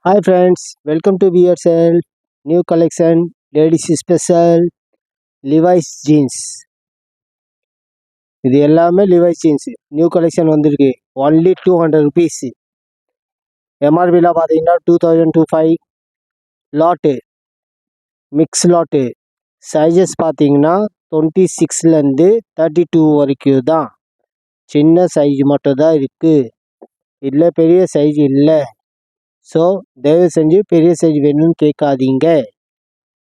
Hi friends, welcome to BSL new collection ladies special Levi's jeans. இது எல்லாமே Levi's jeans new collection வந்திருக்கு. Only 200 rupees. எம்ஆர்பியில் பார்த்தீங்கன்னா 2025 lot mix lot sizes பார்த்தீங்கன்னா 26லேருந்து 32 வரைக்கும் தான். சின்ன சைஸ் மட்டும் தான் இருக்குது, இல்லை பெரிய சைஸ் இல்லை. ஸோ தயவு செஞ்சு பெரிய சைஸ் வேணும்னு கேட்காதீங்க.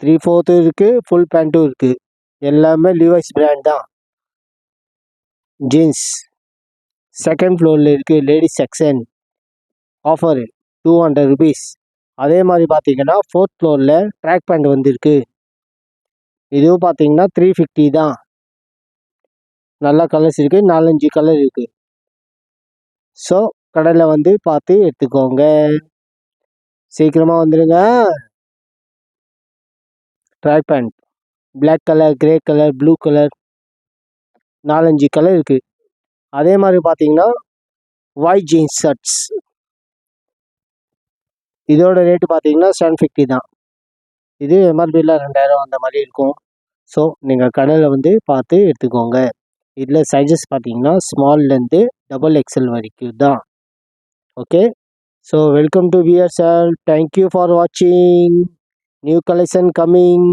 3/4 இருக்குது, ஃபுல் பேண்ட்டும் இருக்குது. எல்லாமே லிவைஸ் பிராண்ட் தான். ஜீன்ஸ் செகண்ட் ஃப்ளோரில் இருக்குது, லேடிஸ் செக்ஷன். Offer 200 rupees. அதே மாதிரி பார்த்தீங்கன்னா ஃபோர்த் ஃப்ளோரில் ட்ராக் பேண்ட் வந்துருக்கு. இதுவும் பார்த்தீங்கன்னா 350 தான். நல்ல கலர்ஸ் இருக்குது, 4-5 கலர் இருக்குது. ஸோ கடையில் வந்து பார்த்து எடுத்துக்கோங்க. சீக்கிரமாக வந்துடுங்க. Track pant black colour, grey colour, blue colour, 4-5 colour இருக்குது. அதே மாதிரி பார்த்தீங்கன்னா ஒயிட் ஜீன்ஸ் ஷர்ட்ஸ், இதோட ரேட்டு பார்த்தீங்கன்னா 750 தான். இது எம்ஆர்பியில் 2000 அந்த மாதிரி இருக்கும். ஸோ நீங்கள் கடையில் வந்து பார்த்து எடுத்துக்கோங்க. இதில் சைஸஸ் பார்த்தீங்கன்னா ஸ்மால்லேருந்து XXL வரைக்கும் தான். Okay, so welcome to BSL. Thank you for வாட்சிங். New collection coming.